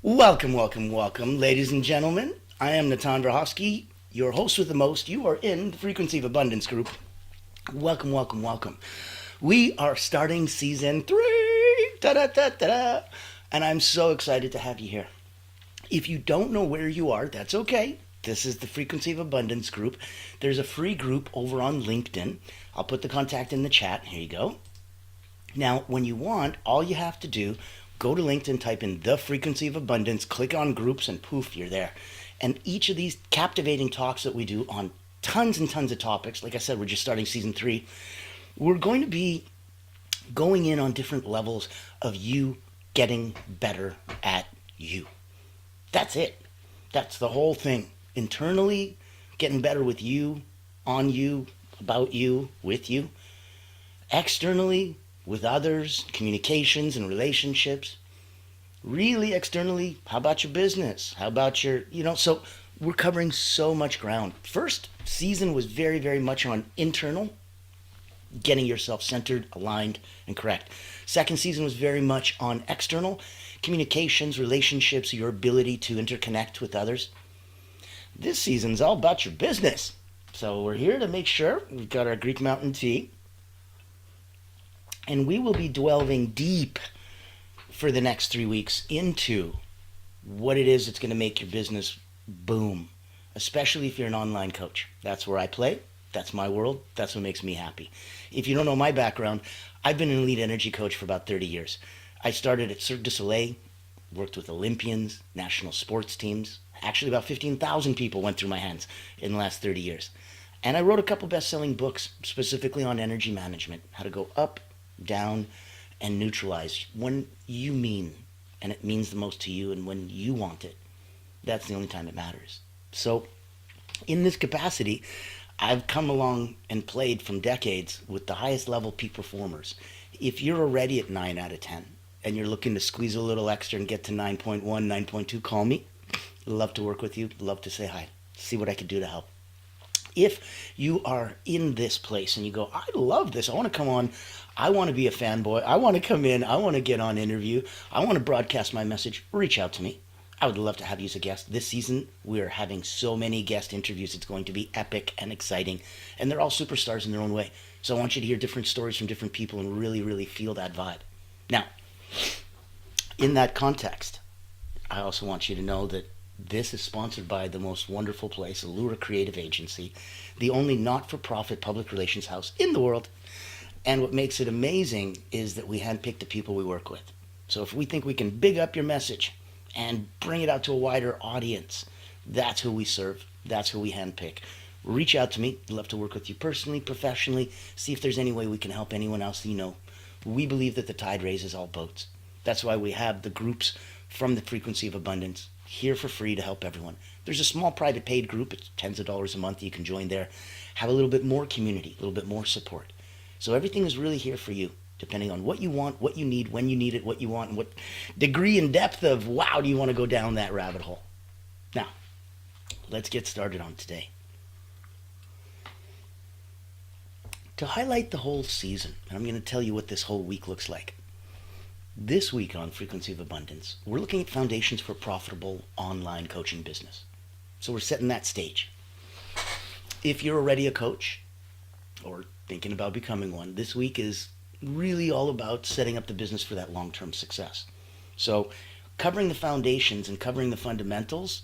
Welcome, welcome, welcome, ladies and gentlemen. I am Natan Brahovsky, your host with the most. You are in the Frequency of Abundance group. Welcome, welcome, welcome. We are starting season 3. Da-da-da-da-da. And I'm so excited to have you here. If you don't know where you are, that's okay. This is the Frequency of Abundance group. There's a free group over on LinkedIn. I'll put the contact in the chat. Here you go. Now, when you want, all you have to do, go to LinkedIn, type in the Frequency of Abundance, click on groups, and poof, you're there. And each of these captivating talks that we do on tons and tons of topics, like I said, we're just starting season 3, we're going to be going in on different levels of you getting better at you. That's it. That's the whole thing. Internally, getting better with you, on you, about you, with you. Externally, with others, communications and relationships. Really externally, how about your business? How about your, so we're covering so much ground. First season was very, very much on internal, getting yourself centered, aligned, and correct. Second season was very much on external, communications, relationships, your ability to interconnect with others. This season's all about your business. So we're here to make sure we've got our Greek Mountain tea. And we will be delving deep for the next 3 weeks into what it is that's going to make your business boom, especially if you're an online coach. That's where I play. That's my world. That's what makes me happy. If you don't know my background, I've been an elite energy coach for about 30 years. I started at Cirque du Soleil, worked with Olympians, national sports teams. Actually, about 15,000 people went through my hands in the last 30 years. And I wrote a couple best-selling books specifically on energy management, how to go up, down, and neutralize when you mean, and it means the most to you, and when you want it. That's the only time it matters. So in this capacity, I've come along and played from decades with the highest level peak performers. If you're already at 9 out of 10 and you're looking to squeeze a little extra and get to 9.1, 9.2, call me. Love to work with you. Love to say hi. See what I can do to help. If you are in this place and you go, I love this, I want to come on, I want to be a fanboy, I want to come in, I want to get on interview, I want to broadcast my message, reach out to me. I would love to have you as a guest. This season, we're having so many guest interviews. It's going to be epic and exciting. And they're all superstars in their own way. So I want you to hear different stories from different people and really, really feel that vibe. Now, in that context, I also want you to know that this is sponsored by the most wonderful place, Allura Creative Agency, the only not-for-profit public relations house in the world. And what makes it amazing is that we handpick the people we work with. So if we think we can big up your message and bring it out to a wider audience, that's who we serve. That's who we handpick. Reach out to me. I'd love to work with you personally, professionally, see if there's any way we can help anyone else that you know. We believe that the tide raises all boats. That's why we have the groups from the Frequency of Abundance here for free to help everyone. There's a small private paid group. It's tens of dollars a month. You can join there. Have a little bit more community, a little bit more support. So everything is really here for you, depending on what you want, what you need, when you need it, what you want, and what degree and depth of wow do you want to go down that rabbit hole. Now, let's get started on today. To highlight the whole season, and I'm going to tell you what this whole week looks like. This week on Frequency of Abundance, we're looking at foundations for profitable online coaching business. So we're setting that stage. If you're already a coach or thinking about becoming one, this week is really all about setting up the business for that long-term success. So covering the foundations and covering the fundamentals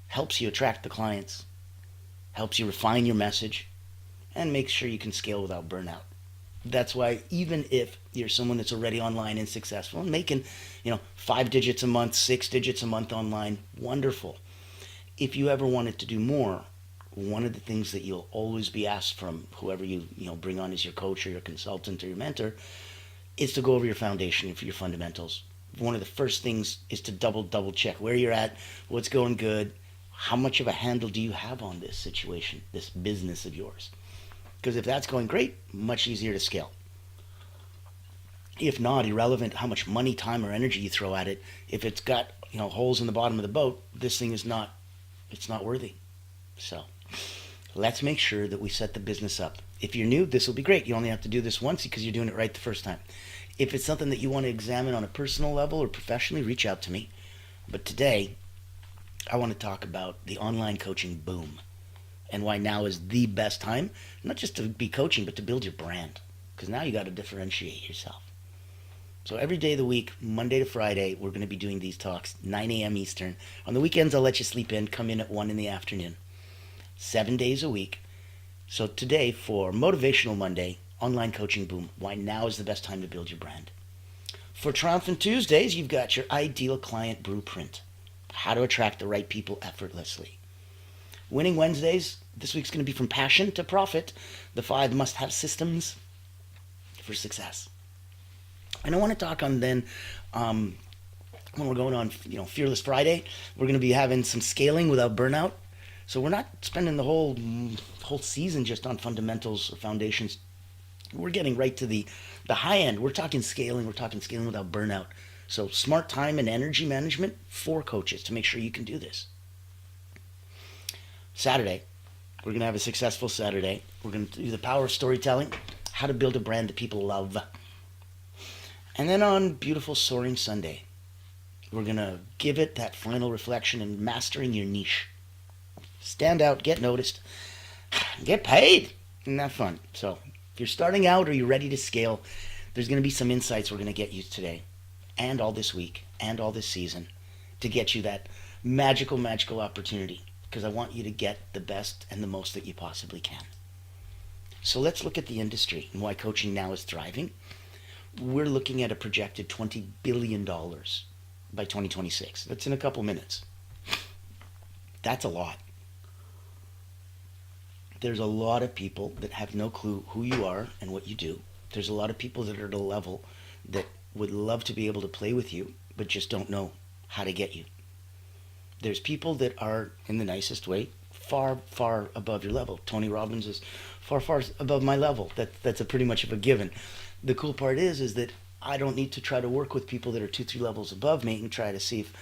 helps you attract the clients, helps you refine your message, and makes sure you can scale without burnout. That's why even if you're someone that's already online and successful and making, 5 digits a month, 6 digits a month online, wonderful. If you ever wanted to do more, one of the things that you'll always be asked from whoever you bring on as your coach or your consultant or your mentor is to go over your foundation and for your fundamentals. One of the first things is to double check where you're at, what's going good, how much of a handle do you have on this situation, this business of yours. Because if that's going great, much easier to scale. If not, irrelevant how much money, time, or energy you throw at it, if it's got holes in the bottom of the boat, this thing is not worthy. So let's make sure that we set the business up. If you're new, this will be great. You only have to do this once because you're doing it right the first time. If it's something that you want to examine on a personal level or professionally, reach out to me. But today, I want to talk about the online coaching boom and why now is the best time, not just to be coaching, but to build your brand. Because now you got to differentiate yourself. So every day of the week, Monday to Friday, we're going to be doing these talks, 9 a.m. Eastern. On the weekends, I'll let you sleep in, come in at 1 in the afternoon. 7 days a week. So today, for Motivational Monday, online coaching boom, why now is the best time to build your brand. For Triumphant Tuesdays, you've got your ideal client blueprint, how to attract the right people effortlessly. Winning Wednesdays, this week's going to be from passion to profit, the 5 must-have systems for success. And I want to talk on then, when we're going on, Fearless Friday, we're going to be having some scaling without burnout. So we're not spending the whole season just on fundamentals or foundations. We're getting right to the high end. We're talking scaling without burnout. So smart time and energy management for coaches to make sure you can do this. Saturday, we're going to have a successful Saturday. We're going to do the power of storytelling, how to build a brand that people love. And then on beautiful Soaring Sunday, we're going to give it that final reflection and mastering your niche. Stand out, get noticed, get paid. Isn't that fun? So if you're starting out or you're ready to scale, there's going to be some insights we're going to get you today and all this week and all this season to get you that magical opportunity, because I want you to get the best and the most that you possibly can. So let's look at the industry and why coaching now is thriving. We're looking at a projected $20 billion by 2026. That's in a couple minutes. That's a lot. There's a lot of people that have no clue who you are and what you do. There's a lot of people that are at a level that would love to be able to play with you, but just don't know how to get you. There's people that are, in the nicest way, far, far above your level. Tony Robbins is far, far above my level. That's a pretty much of a given. The cool part is that I don't need to try to work with people that are 2-3 levels above me and try to see if,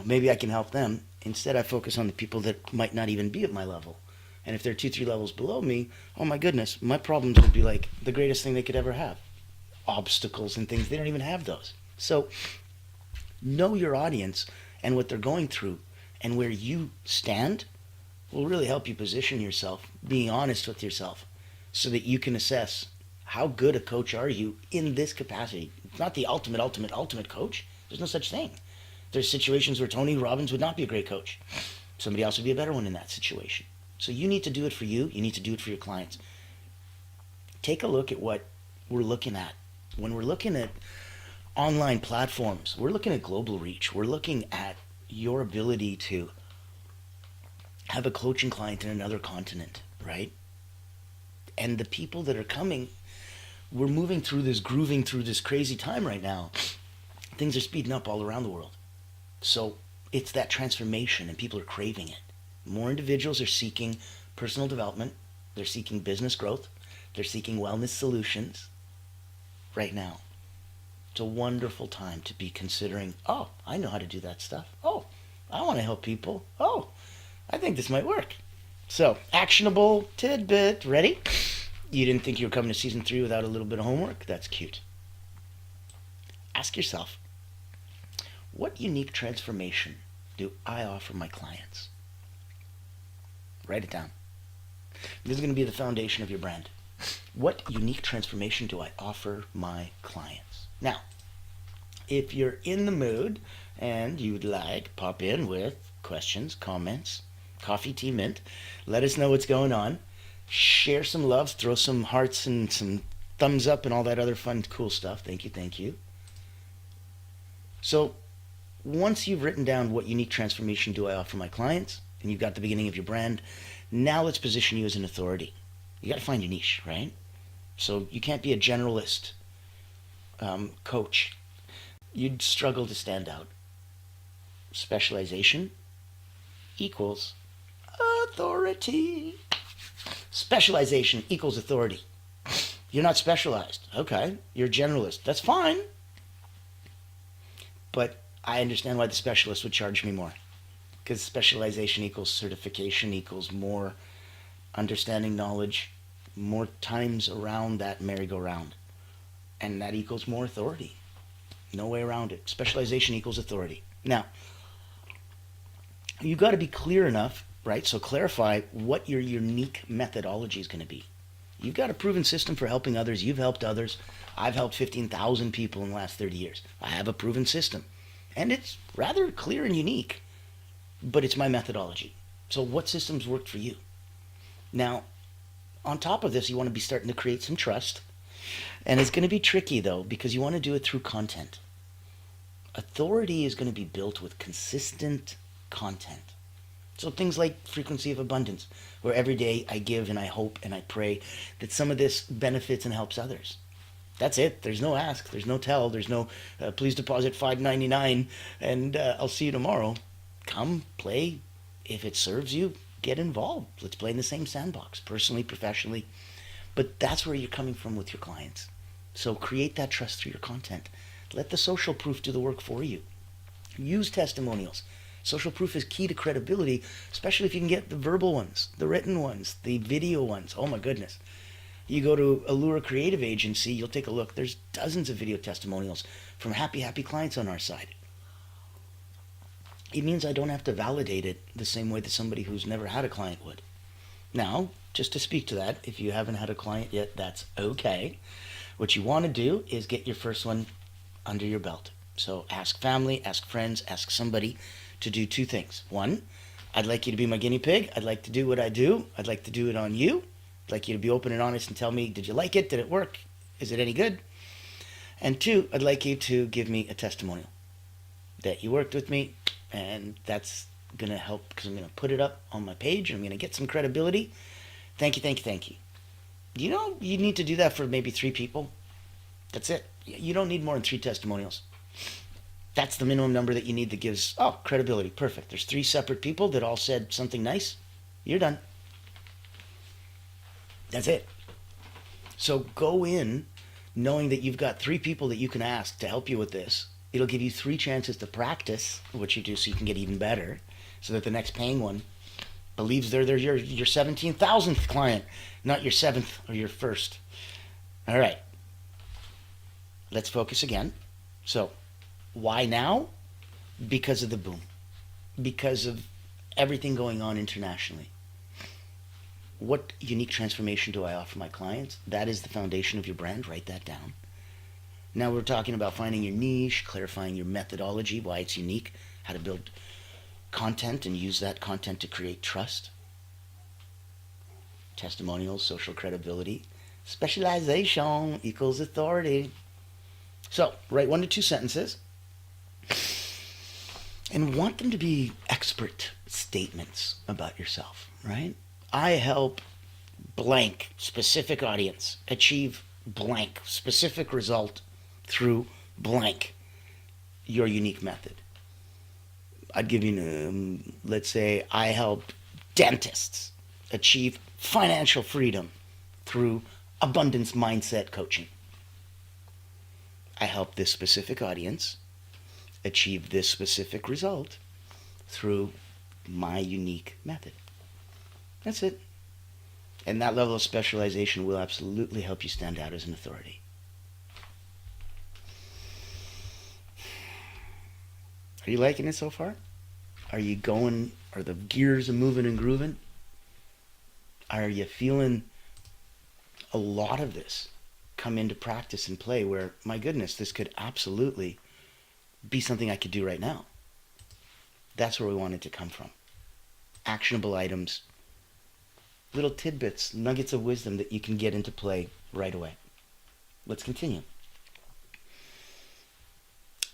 maybe I can help them. Instead, I focus on the people that might not even be at my level. And if they're 2-3 levels below me, oh my goodness, my problems would be like the greatest thing they could ever have. Obstacles and things, they don't even have those. So know your audience and what they're going through and where you stand will really help you position yourself, being honest with yourself, so that you can assess how good a coach are you in this capacity. It's not the ultimate coach. There's no such thing. There's situations where Tony Robbins would not be a great coach. Somebody else would be a better one in that situation. So you need to do it for you. You need to do it for your clients. Take a look at what we're looking at. When we're looking at online platforms, we're looking at global reach. We're looking at your ability to have a coaching client in another continent, right? And the people that are coming, we're moving through this, grooving through this crazy time right now. Things are speeding up all around the world. So it's that transformation and people are craving it. More individuals are seeking personal development. They're seeking business growth. They're seeking wellness solutions right now. It's a wonderful time to be considering, oh, I know how to do that stuff. Oh, I want to help people. Oh, I think this might work. So, actionable tidbit. Ready? You didn't think you were coming to season 3 without a little bit of homework? That's cute. Ask yourself, what unique transformation do I offer my clients? Write it down. This is going to be the foundation of your brand. What unique transformation do I offer my clients? Now, if you're in the mood and you'd like, pop in with questions, comments, coffee, tea, mint. Let us know what's going on. Share some love, throw some hearts and some thumbs up and all that other fun, cool stuff. Thank you. So once you've written down what unique transformation do I offer my clients, and you've got the beginning of your brand, now let's position you as an authority. You got to find your niche, right? So you can't be a generalist coach. You'd struggle to stand out. Specialization equals authority. Specialization equals authority. You're not specialized. Okay, you're a generalist. That's fine. But I understand why the specialist would charge me more. Because specialization equals certification equals more understanding, knowledge, more times around that merry-go-round. And that equals more authority. No way around it. Specialization equals authority. Now, You got to be clear enough, right? So clarify what your unique methodology is going to be. You've got a proven system for helping others. You've helped others. I've helped 15,000 people in the last 30 years. I have a proven system. And it's rather clear and unique, but it's my methodology. So what systems worked for you? Now, on top of this, you want to be starting to create some trust. And it's going to be tricky, though, because you want to do it through content. Authority is going to be built with consistent content. So things like frequency of abundance, where every day I give and I hope and I pray that some of this benefits and helps others. That's it. There's no ask. There's no tell. There's no please deposit $5.99 and I'll see you tomorrow. Come, play. If it serves you, get involved. Let's play in the same sandbox, personally, professionally. But that's where you're coming from with your clients. So create that trust through your content. Let the social proof do the work for you. Use testimonials. Social proof is key to credibility, especially if you can get the verbal ones, the written ones, the video ones. Oh my goodness. You go to Allure Creative Agency, you'll take a look. There's dozens of video testimonials from happy clients on our side. It means I don't have to validate it the same way that somebody who's never had a client would. Now, just to speak to that, if you haven't had a client yet, that's okay. What you want to do is get your first one under your belt. So ask family, ask friends, ask somebody to do two things. One, I'd like you to be my guinea pig. I'd like to do what I do. I'd like to do it on you. I'd like you to be open and honest and tell me, did you like it? Did it work? Is it any good? And two, I'd like you to give me a testimonial that you worked with me, and that's going to help because I'm going to put it up on my page and I'm going to get some credibility. Thank you, thank you, thank you. You know, you need to do that for maybe 3 people. That's it. You don't need more than 3 testimonials. That's the minimum number that you need that gives, credibility. Perfect. There's 3 separate people that all said something nice. You're done. That's it. So go in knowing that you've got 3 people that you can ask to help you with this. It'll give you 3 chances to practice what you do so you can get even better, so that the next paying one believes they're your 17,000th client, not your 7th or your 1st. All right. Let's focus again. So why now? Because of the boom. Because of everything going on internationally. What unique transformation do I offer my clients? That is the foundation of your brand. Write that down. Now we're talking about finding your niche, clarifying your methodology, why it's unique, how to build content and use that content to create trust, testimonials, social credibility. Specialization equals authority. So write 1 to 2 sentences and want them to be expert statements about yourself, right? I help blank specific audience achieve blank specific result through blank your unique method. I'd give you, let's say I help dentists achieve financial freedom through abundance mindset coaching. I help this specific audience achieve this specific result through my unique method. That's it. And that level of specialization will absolutely help you stand out as an authority. Are you liking it so far? Are you going, are the gears moving and grooving? Are you feeling a lot of this come into practice and play where, my goodness, this could absolutely be something I could do right now? That's where we want it to come from. Actionable items, little tidbits, nuggets of wisdom that you can get into play right away. Let's continue.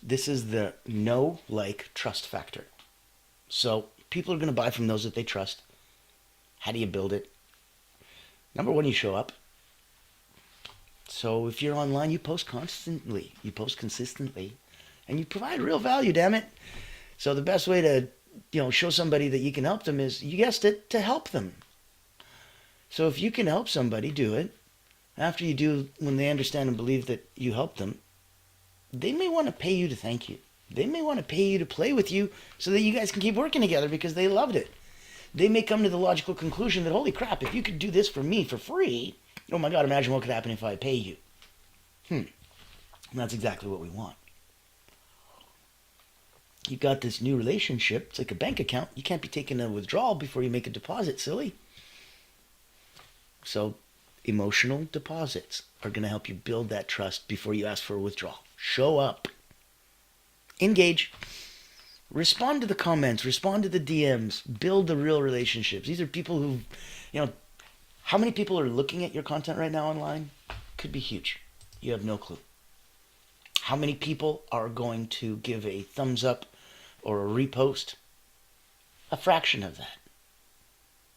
This is the know, like, trust factor. So people are going to buy from those that they trust. How do you build it? Number 1, you show up. So if you're online, you post constantly. You post consistently. And you provide real value, damn it. So the best way to, show somebody that you can help them is, you guessed it, to help them. So if you can help somebody, do it. After you do, when they understand and believe that you helped them, they may want to pay you to thank you. They may want to pay you to play with you so that you guys can keep working together because they loved it. They may come to the logical conclusion that, holy crap, if you could do this for me for free, oh my God, imagine what could happen if I pay you. And that's exactly what we want. You got this new relationship. It's like a bank account. You can't be taking a withdrawal before you make a deposit, silly. So emotional deposits are going to help you build that trust before you ask for a withdrawal. Show up. Engage. Respond to the comments. Respond to the DMs. Build the real relationships. These are people who, how many people are looking at your content right now online? Could be huge. You have no clue. How many people are going to give a thumbs up or a repost? A fraction of that.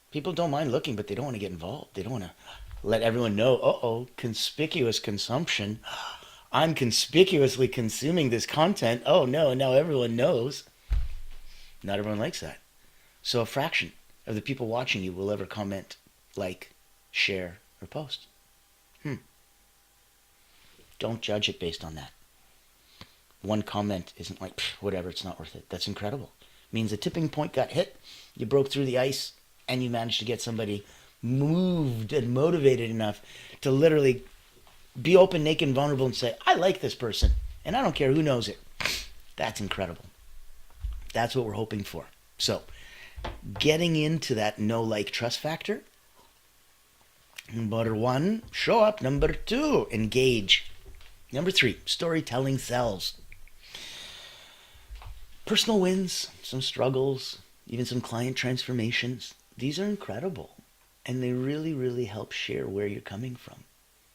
People don't mind looking, but they don't want to get involved. They don't want to let everyone know, conspicuous consumption. I'm conspicuously consuming this content. Oh no, and now everyone knows. Not everyone likes that. So a fraction of the people watching you will ever comment, like, share, or post. Don't judge it based on that. One comment isn't like, whatever, it's not worth it. That's incredible. It means a tipping point got hit, you broke through the ice, and you managed to get somebody moved and motivated enough to literally be open, naked, and vulnerable and say, I like this person, and I don't care who knows it. That's incredible. That's what we're hoping for. So, getting into that know, like, trust factor. Number 1, show up. Number 2, engage. Number 3, storytelling sells. Personal wins, some struggles, even some client transformations. These are incredible. And they really, really help share where you're coming from.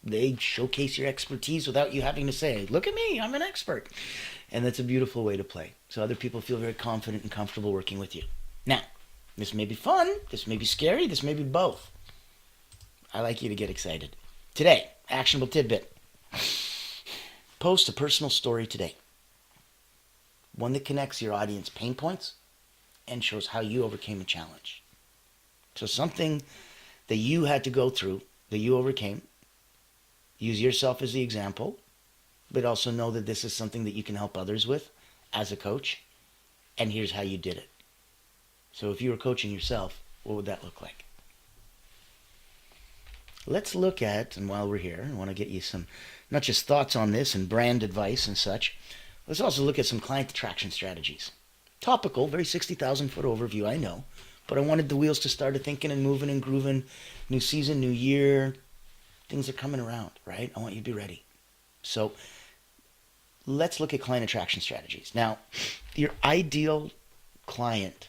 They showcase your expertise without you having to say, look at me, I'm an expert. And that's a beautiful way to play. So other people feel very confident and comfortable working with you. Now, this may be fun, this may be scary, this may be both. I like you to get excited. Today, actionable tidbit. Post a personal story today. One that connects your audience pain points and shows how you overcame a challenge. So something that you had to go through, that you overcame. Use yourself as the example, but also know that this is something that you can help others with as a coach. And here's how you did it. So if you were coaching yourself, what would that look like? Let's look at, and while we're here, I want to get you some, not just thoughts on this and brand advice and such, let's also look at some client attraction strategies. Topical, very 60,000 foot overview, I know, but I wanted the wheels to start thinking and moving and grooving. New season, new year, things are coming around, right? I want you to be ready. So let's look at client attraction strategies. Now, your ideal client,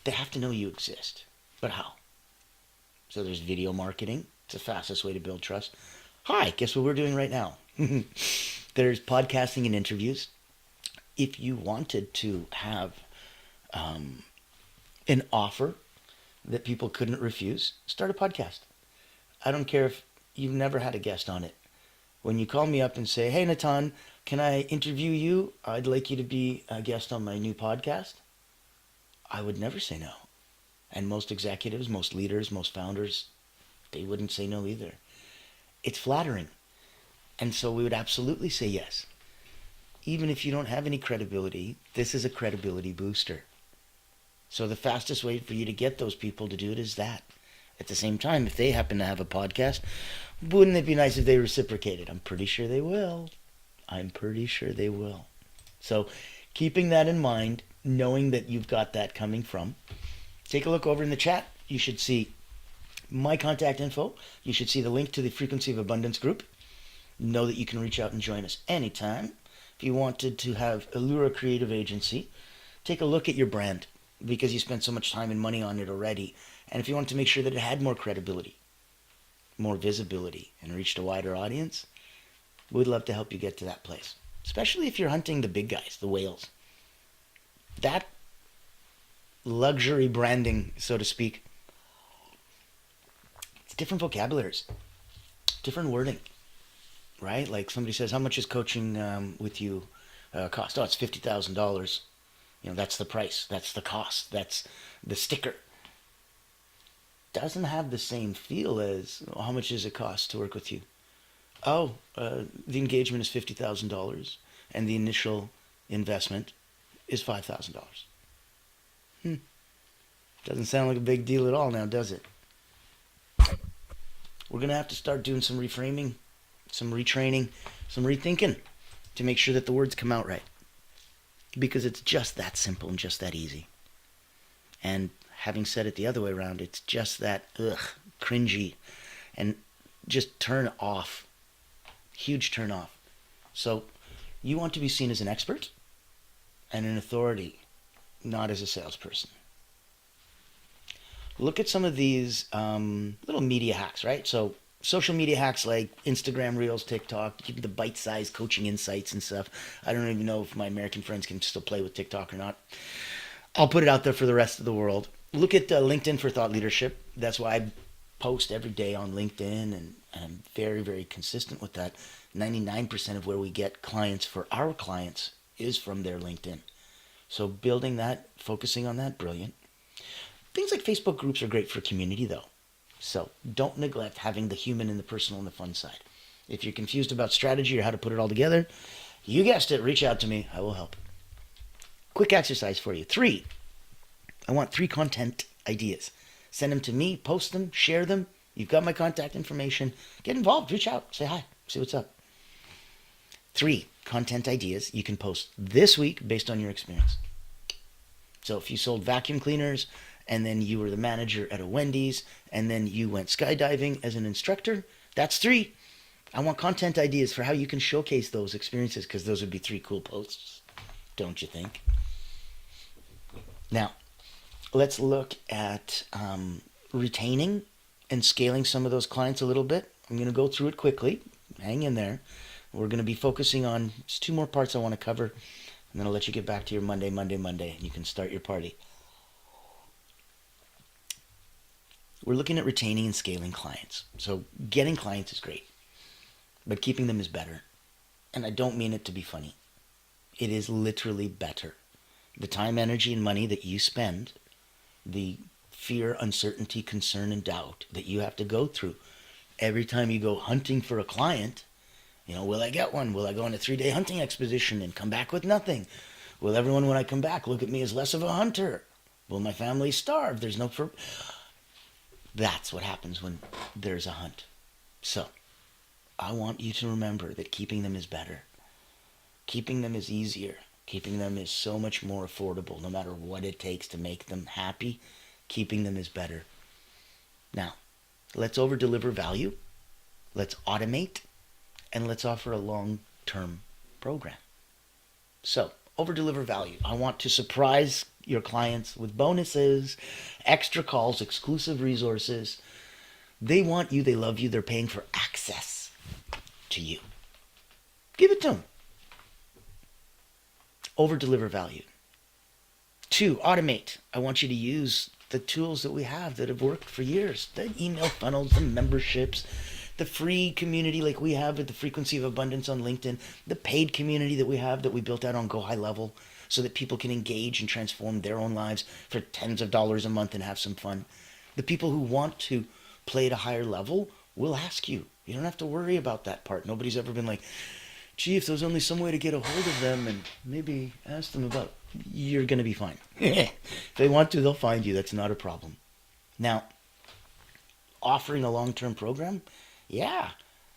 they have to know you exist, but how? So there's video marketing. It's the fastest way to build trust. Hi, guess what we're doing right now? There's podcasting and interviews. If you wanted to have an offer that people couldn't refuse, start a podcast. I don't care if you've never had a guest on it. When you call me up and say, hey, Natan, can I interview you? I'd like you to be a guest on my new podcast. I would never say no. And most executives, most leaders, most founders, they wouldn't say no either. It's flattering. And so we would absolutely say yes. Even if you don't have any credibility, this is a credibility booster. So the fastest way for you to get those people to do it is that. At the same time, if they happen to have a podcast, wouldn't it be nice if they reciprocated? I'm pretty sure they will. So keeping that in mind, knowing that you've got that coming from, take a look over in the chat. You should see my contact info. You should see the link to the Frequency of Abundance group. Know that you can reach out and join us anytime. If you wanted to have Allura Creative Agency, take a look at your brand because you spent so much time and money on it already. And if you wanted to make sure that it had more credibility, more visibility, and reached a wider audience, we'd love to help you get to that place. Especially if you're hunting the big guys, the whales. That luxury branding, so to speak, it's different vocabularies, different wording, right? Like somebody says, how much is coaching with you cost? Oh, it's $50,000. That's the price. That's the cost. That's the sticker. Doesn't have the same feel as how much does it cost to work with you? Oh, the engagement is $50,000 and the initial investment is $5,000. Doesn't sound like a big deal at all now, does it? We're going to have to start doing some reframing, some retraining, some rethinking to make sure that the words come out right. because it's just that simple and just that easy. And having said it the other way around, it's just that cringy and just turn off. Huge turn off. So you want to be seen as an expert and an authority, not as a salesperson. Look at some of these little media hacks, right? So social media hacks like Instagram Reels, TikTok, keeping the bite-sized coaching insights and stuff. I don't even know if my American friends can still play with TikTok or not. I'll put it out there for the rest of the world. Look at LinkedIn for thought leadership. That's why I post every day on LinkedIn, and I'm very, very consistent with that. 99% of where we get clients for our clients is from their LinkedIn. So building that, focusing on that, brilliant. Things like Facebook groups are great for community though. So don't neglect having the human and the personal and the fun side. If you're confused about strategy or how to put it all together, you guessed it, reach out to me. I will help. Quick exercise for you. 3. I want 3 content ideas. Send them to me, post them, share them. You've got my contact information. Get involved, reach out, say hi, see what's up. 3 content ideas you can post this week based on your experience. So if you sold vacuum cleaners and then you were the manager at a Wendy's and then you went skydiving as an instructor, that's 3. I want content ideas for how you can showcase those experiences, because those would be 3 cool posts, don't you think? Now, let's look at retaining and scaling some of those clients a little bit. I'm going to go through it quickly. Hang in there. We're going to be focusing on just 2 more parts I want to cover, and then I'll let you get back to your Monday, and you can start your party. We're looking at retaining and scaling clients. So getting clients is great, but keeping them is better. And I don't mean it to be funny. It is literally better. The time, energy, and money that you spend, the fear, uncertainty, concern, and doubt that you have to go through every time you go hunting for a client. Will I get one? Will I go on a 3-day hunting expedition and come back with nothing? Will everyone, when I come back, look at me as less of a hunter? Will my family starve? There's no... That's what happens when there's a hunt. So, I want you to remember that keeping them is better. Keeping them is easier. Keeping them is so much more affordable, no matter what it takes to make them happy. Keeping them is better. Now, let's over-deliver value. Let's automate. And let's offer a long-term program. So, over-deliver value. I want to surprise your clients with bonuses, extra calls, exclusive resources. They want you, they love you, they're paying for access to you. Give it to them. Over-deliver value. 2, automate. I want you to use the tools that we have that have worked for years. The email funnels, the memberships, the free community like we have with the Frequency of Abundance on LinkedIn, the paid community that we have that we built out on Go High Level so that people can engage and transform their own lives for tens of dollars a month and have some fun. The people who want to play at a higher level will ask you. You don't have to worry about that part. Nobody's ever been like, gee, if there's only some way to get a hold of them and maybe ask them about, you're going to be fine. If they want to, they'll find you. That's not a problem. Now, offering a long-term program, yeah.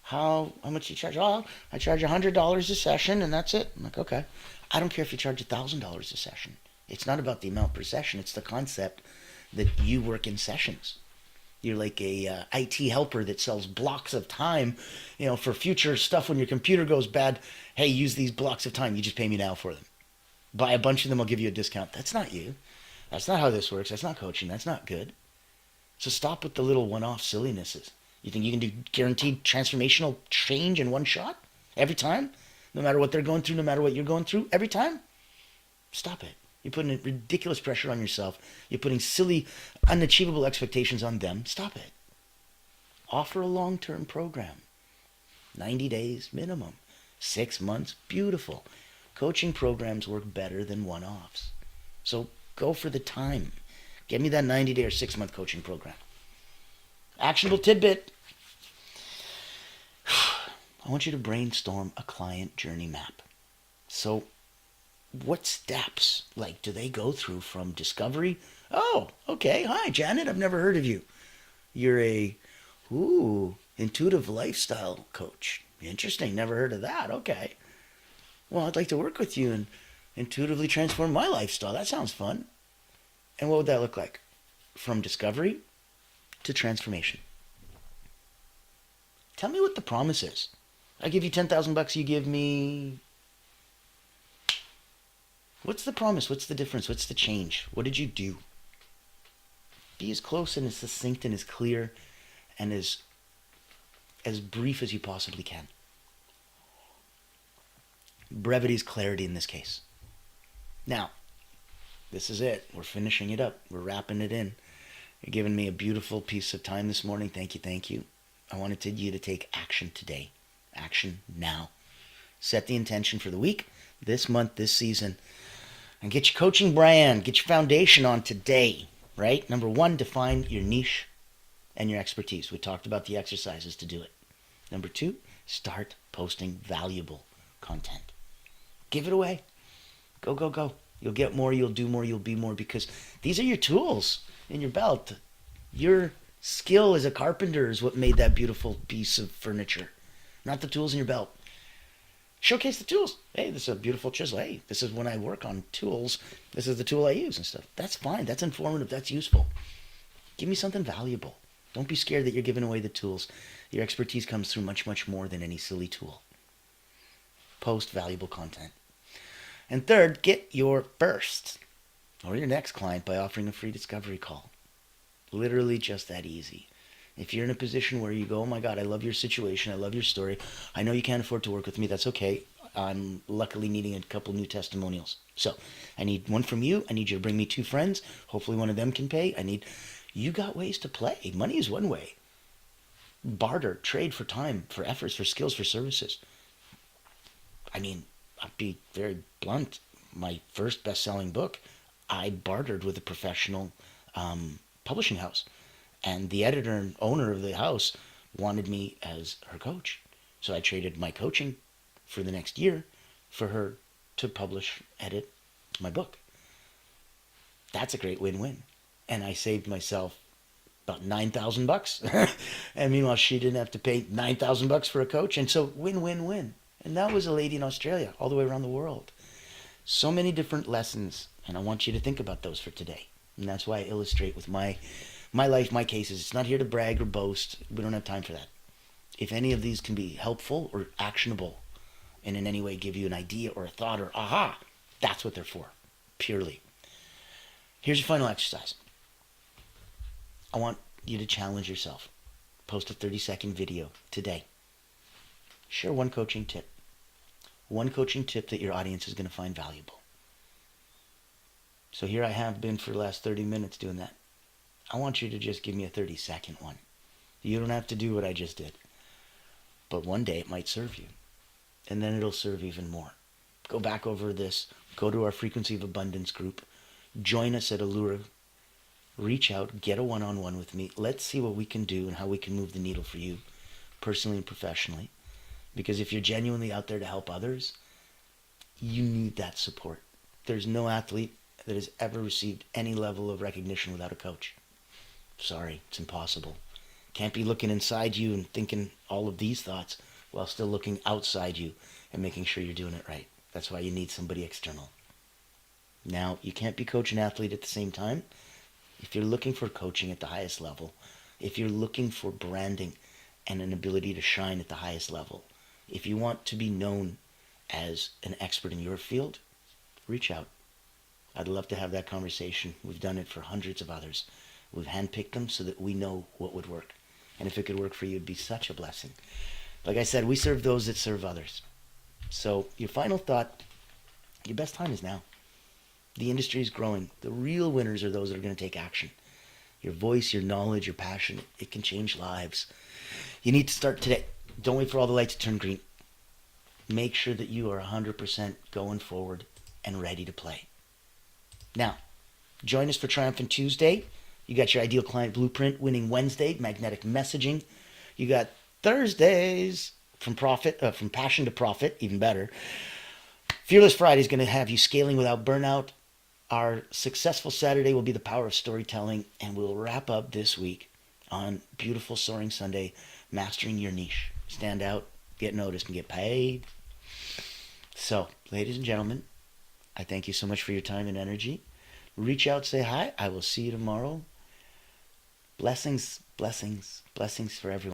How much do you charge? Oh, I charge $100 a session and that's it. I'm like, okay. I don't care if you charge $1,000 a session. It's not about the amount per session. It's the concept that you work in sessions. You're like a IT helper that sells blocks of time, for future stuff when your computer goes bad. Hey, use these blocks of time. You just pay me now for them. Buy a bunch of them, I'll give you a discount. That's not you. That's not how this works. That's not coaching. That's not good. So stop with the little one-off sillinesses. You think you can do guaranteed transformational change in one shot? Every time? No matter what they're going through, no matter what you're going through? Every time? Stop it. You're putting ridiculous pressure on yourself. You're putting silly, unachievable expectations on them. Stop it. Offer a long-term program. 90 days minimum. 6 months, beautiful. Coaching programs work better than one-offs. So go for the time. Get me that 90-day or 6-month coaching program. Actionable tidbit. I want you to brainstorm a client journey map. So what steps, do they go through from discovery? Oh, okay. Hi, Janet. I've never heard of you. You're a, intuitive lifestyle coach. Interesting. Never heard of that. Okay. Well, I'd like to work with you. And intuitively transform my lifestyle. That sounds fun. And what would that look like? From discovery to transformation. Tell me what the promise is. I give you $10,000, you give me... What's the promise? What's the difference? What's the change? What did you do? Be as close and as succinct and as clear and as brief as you possibly can. Brevity is clarity in this case. Now, this is it. We're finishing it up. We're wrapping it in. You're giving me a beautiful piece of time this morning. Thank you, thank you. I wanted you to take action today. Action now. Set the intention for the week, this month, this season, and get your coaching brand, get your foundation on today, right? Number one, define your niche and your expertise. We talked about the exercises to do it. Number two, start posting valuable content. Give it away. Go, go, go. You'll get more, you'll do more, you'll be more, because these are your tools in your belt. Your skill as a carpenter is what made that beautiful piece of furniture, not the tools in your belt. Showcase the tools. Hey, this is a beautiful chisel. Hey, this is when I work on tools. This is the tool I use and stuff. That's fine. That's informative. That's useful. Give me something valuable. Don't be scared that you're giving away the tools. Your expertise comes through much, much more than any silly tool. Post valuable content. And third, get your first or your next client by offering a free discovery call. Literally just that easy. If you're in a position where you go, oh my God, I love your situation, I love your story, I know you can't afford to work with me, that's okay. I'm luckily needing a couple new testimonials. So I need one from you. I need you to bring me 2 friends. Hopefully one of them can pay. You got ways to play. Money is one way. Barter, trade for time, for efforts, for skills, for services. I mean, I'll be very blunt. My first best-selling book, I bartered with a professional publishing house. And the editor and owner of the house wanted me as her coach. So I traded my coaching for the next year for her to publish, edit my book. That's a great win-win. And I saved myself about $9,000. And meanwhile, she didn't have to pay $9,000 for a coach. And so win-win-win. And that was a lady in Australia, all the way around the world. So many different lessons. And I want you to think about those for today. And that's why I illustrate with my life, my cases. It's not here to brag or boast. We don't have time for that. If any of these can be helpful or actionable and in any way give you an idea or a thought or aha, that's what they're for, purely. Here's your final exercise. I want you to challenge yourself. Post a 30-second video today. Share one coaching tip. One coaching tip that your audience is going to find valuable. So here I have been for the last 30 minutes doing that. I want you to just give me a 30-second one. You don't have to do what I just did. But one day it might serve you. And then it'll serve even more. Go back over this. Go to our Frequency of Abundance group. Join us at Allura. Reach out. Get a one-on-one with me. Let's see what we can do and how we can move the needle for you, personally and professionally. Because if you're genuinely out there to help others, you need that support. There's no athlete that has ever received any level of recognition without a coach. Sorry, it's impossible. Can't be looking inside you and thinking all of these thoughts while still looking outside you and making sure you're doing it right. That's why you need somebody external. Now, you can't be coach and athlete at the same time. If you're looking for coaching at the highest level, if you're looking for branding and an ability to shine at the highest level, if you want to be known as an expert in your field, reach out. I'd love to have that conversation. We've done it for hundreds of others. We've handpicked them so that we know what would work. And if it could work for you, it'd be such a blessing. Like I said, we serve those that serve others. So your final thought, your best time is now. The industry is growing. The real winners are those that are going to take action. Your voice, your knowledge, your passion, it can change lives. You need to start today. Don't wait for all the lights to turn green. Make sure that you are 100% going forward and ready to play. Now, join us for Triumphant Tuesday. You got your Ideal Client Blueprint, Winning Wednesday, Magnetic Messaging. You got Thursdays from Passion to Profit, even better. Fearless Friday is going to have you scaling without burnout. Our Successful Saturday will be the power of storytelling, and we'll wrap up this week on Beautiful Soaring Sunday, mastering your niche. Stand out, get noticed, and get paid. So, ladies and gentlemen, I thank you so much for your time and energy. Reach out, say hi. I will see you tomorrow. Blessings, blessings, blessings for everyone.